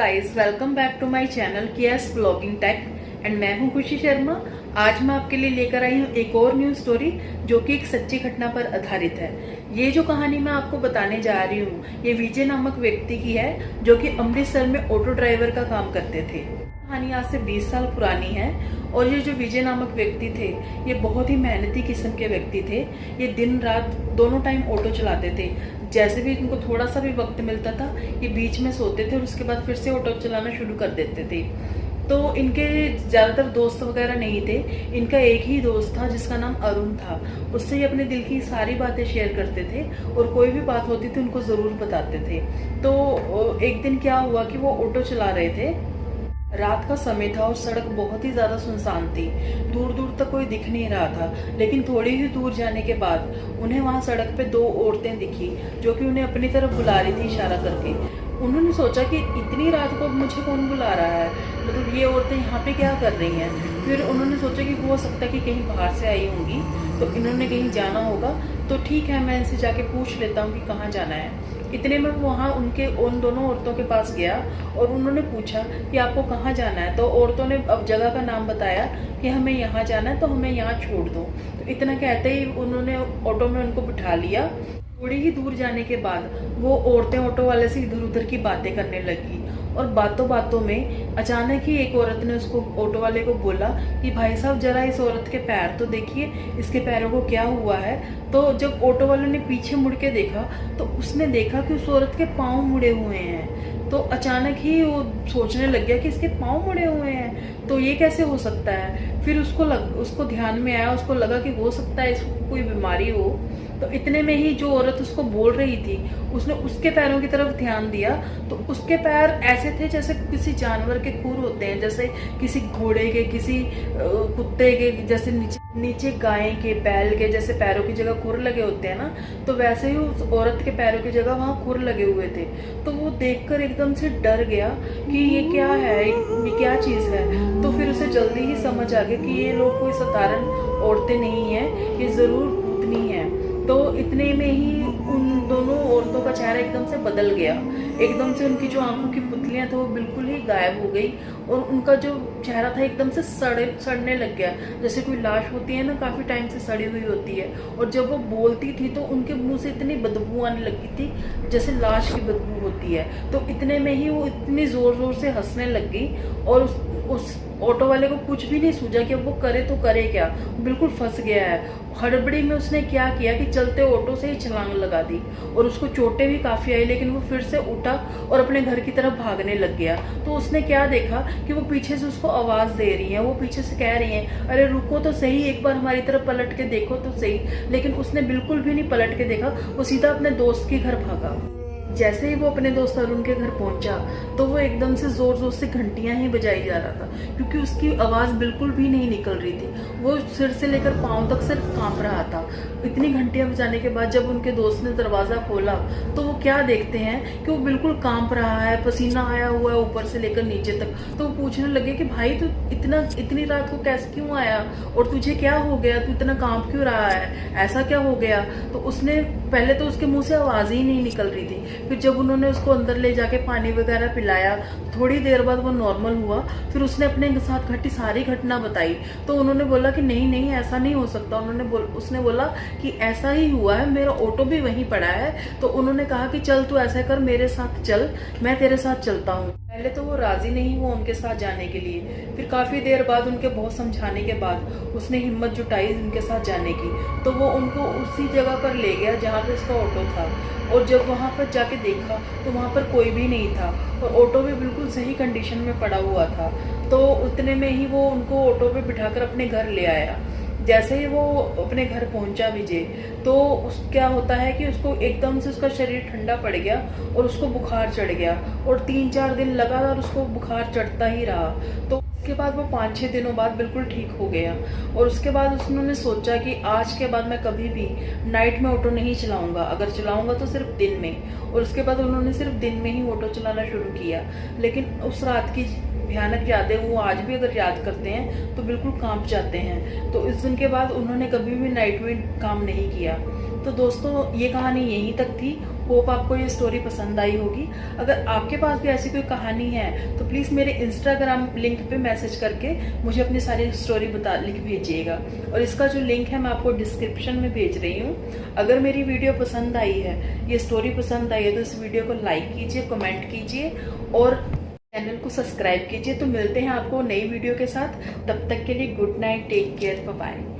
Guys, welcome back to my channel KS blogging tech and मैं हूं खुशी शर्मा। आज मैं आपके लिए लेकर आई हूं एक और न्यूज स्टोरी जो कि एक सच्ची घटना पर आधारित है। ये जो कहानी मैं आपको बताने जा रही हूं ये विजय नामक व्यक्ति की है जो कि अमृतसर में ऑटो ड्राइवर का काम करते थे। कहानी आज से 20 साल पुरानी है और ये जो विजय नामक व्यक्ति थे ये बहुत ही मेहनती किस्म के व्यक्ति थे। ये दिन रात दोनों टाइम ऑटो चलाते थे। जैसे भी इनको थोड़ा सा भी वक्त मिलता था ये बीच में सोते थे और उसके बाद फिर से ऑटो चलाना शुरू कर देते थे। तो इनके ज्यादातर दोस्त वगैरह नहीं थे, इनका एक ही दोस्त था जिसका नाम अरुण था। उससे ही अपने दिल की सारी बातें शेयर करते थे और कोई भी बात होती थी उनको जरूर बताते थे। तो एक दिन क्या हुआ कि वो ऑटो चला रहे थे, रात का समय था और सड़क बहुत ही ज्यादा सुनसान थी। दूर दूर तक कोई दिख नहीं रहा था, लेकिन थोड़ी ही दूर जाने के बाद उन्हें वहां सड़क पे दो औरतें दिखी जो कि उन्हें अपनी तरफ बुला रही थी इशारा करके। उन्होंने सोचा कि इतनी रात को मुझे कौन बुला रहा है, मतलब ये औरतें यहाँ पे क्या कर रही हैं। फिर उन्होंने सोचा कि हो सकता है कि कहीं बाहर से आई होंगी, तो इन्होंने कहीं जाना होगा, तो ठीक है मैं इनसे जाके पूछ लेता हूँ कि कहाँ जाना है। इतने में वहाँ उन दोनों औरतों के पास गया और उन्होंने पूछा कि आपको कहाँ जाना है। तो औरतों ने अब जगह का नाम बताया कि हमें यहाँ जाना है, तो हमें यहाँ छोड़ दो। तो इतना कहते ही उन्होंने ऑटो में उनको बिठा लिया। थोड़ी ही दूर जाने के बाद वो औरतें ऑटो वाले से इधर उधर की बातें करने लगी और बातों बातों में अचानक ही एक औरत ने उसको ऑटो वाले को बोला कि भाई साहब जरा इस औरत के पैर तो देखिए, इसके पैरों को क्या हुआ है। तो जब ऑटो वाले ने पीछे मुड़ के देखा तो उसने देखा कि उस औरत के पाँव मुड़े हुए हैं। तो अचानक ही वो सोचने लग गया कि इसके पाँव मुड़े हुए हैं, तो ये कैसे हो सकता है। फिर उसको ध्यान में आया, उसको लगा कि हो सकता है इसको कोई बीमारी हो। तो इतने में ही जो औरत उसको बोल रही थी उसने उसके पैरों की तरफ ध्यान दिया, तो उसके पैर ऐसे थे जैसे किसी जानवर के खुर होते हैं, जैसे किसी घोड़े के, किसी कुत्ते के, जैसे नीचे गाय के, बैल के जैसे पैरों की जगह खुर लगे होते हैं ना, तो वैसे ही उस औरत के पैरों की जगह वहां खुर लगे हुए थे। तो वो देखकर एकदम से डर गया कि ये क्या है, ये क्या चीज है। तो फिर उसे जल्दी ही समझ आ गया कि ये लोग कोई साधारण औरतें नहीं है, ये जरूर भूतनी है। तो इतने में ही उन दोनों औरतों का चेहरा एकदम से बदल गया। एकदम से उनकी जो आंखों की पुतलियां थी वो बिल्कुल ही गायब हो गई और उनका जो चेहरा था एकदम से सड़ने लग गया, जैसे कोई लाश होती है ना, काफी टाइम से सड़ी हुई होती है। और जब वो बोलती थी तो उनके मुंह से इतनी बदबू आने लगी थी जैसे लाश की बदबू होती है। तो इतने में ही वो इतनी जोर जोर से हंसने लग गई और उस ऑटो वाले को कुछ भी नहीं सूझा कि अब वो करे तो करे क्या, बिल्कुल फंस गया है। हड़बड़ी में उसने क्या किया कि चलते ऑटो से ही छलांग लगा दी और उसको चोटें भी काफी आई, लेकिन वो फिर से उठा और अपने घर की तरफ भागने लग गया। तो उसने क्या देखा कि वो पीछे से उसको आवाज दे रही है, वो पीछे से कह रही है अरे रुको तो सही, एक बार हमारी तरफ पलट के देखो तो सही। लेकिन उसने बिल्कुल भी नहीं पलट के देखा, वो सीधा अपने दोस्त के घर भागा। जैसे ही वो अपने दोस्त अरुण के घर पहुंचा तो वो एकदम से जोर जोर से घंटियां ही बजाई जा रहा था, क्योंकि उसकी आवाज बिल्कुल भी नहीं निकल रही थी। वो सिर से लेकर पांव तक सिर्फ कांप रहा था। इतनी घंटियां बजाने के बाद जब उनके दोस्त ने दरवाजा खोला तो वो क्या देखते हैं कि वो बिल्कुल कांप रहा है, पसीना आया हुआ है ऊपर से लेकर नीचे तक। तो वो पूछने लगे कि भाई तू इतनी रात को कैसे क्यों आया और तुझे क्या हो गया, तू इतना कांप क्यों रहा है, ऐसा क्या हो गया। तो उसने पहले तो उसके मुंह से आवाज ही नहीं निकल रही थी। फिर जब उन्होंने उसको अंदर ले जाके पानी वगैरह पिलाया, थोड़ी देर बाद वो नॉर्मल हुआ। फिर उसने अपने साथ घटी सारी घटना बताई। तो उन्होंने बोला कि नहीं नहीं ऐसा नहीं हो सकता। उसने बोला कि ऐसा ही हुआ है, मेरा ऑटो भी वहीं पड़ा है। तो उन्होंने कहा कि चल तू ऐसा कर, मेरे साथ चल, मैं तेरे साथ चलता हूँ। पहले तो वो राजी नहीं हुआ उनके साथ जाने के लिए, फिर काफी देर बाद उनके बहुत समझाने के बाद उसने हिम्मत जुटाई उनके साथ जाने की। तो वो उनको उसी जगह पर ले गया जहाँ पे उसका ऑटो था। और जब वहां पर जाके देखा तो वहां पर कोई भी नहीं था और ऑटो भी बिल्कुल सही कंडीशन में पड़ा हुआ था। तो उतने में ही वो उनको ऑटो पे बिठाकर अपने घर ले आया। जैसे ही वो अपने घर पहुंचा विजय, तो क्या होता है कि उसको एकदम से उसका शरीर ठंडा पड़ गया और उसको बुखार चढ़ गया और 3-4 दिन लगातार उसको बुखार चढ़ता ही रहा। तो उसके बाद वो 5-6 दिनों बाद बिल्कुल ठीक हो गया और उसके बाद उन्होंने सोचा कि आज के बाद मैं कभी भी नाइट में ऑटो नहीं चलाऊंगा, अगर चलाऊंगा तो सिर्फ दिन में। और उसके बाद उन्होंने सिर्फ दिन में ही ऑटो चलाना शुरू किया। लेकिन उस रात की भयानक यादें वो आज भी अगर याद करते हैं तो बिल्कुल कांप जाते हैं। तो इस दिन के बाद उन्होंने कभी भी नाइट में काम नहीं किया। तो दोस्तों ये कहानी यहीं तक थी होप आपको ये स्टोरी पसंद आई होगी। अगर आपके पास भी ऐसी कोई कहानी है तो प्लीज़ मेरे इंस्टाग्राम लिंक पे मैसेज करके मुझे अपनी सारी स्टोरी लिख भेजिएगा, और इसका जो लिंक है मैं आपको डिस्क्रिप्शन में भेज रही हूँ। अगर मेरी वीडियो पसंद आई है, ये स्टोरी पसंद आई है, तो इस वीडियो को लाइक कीजिए, कमेंट कीजिए और चैनल को सब्सक्राइब कीजिए। तो मिलते हैं आपको नई वीडियो के साथ, तब तक के लिए good night, take care, bye bye.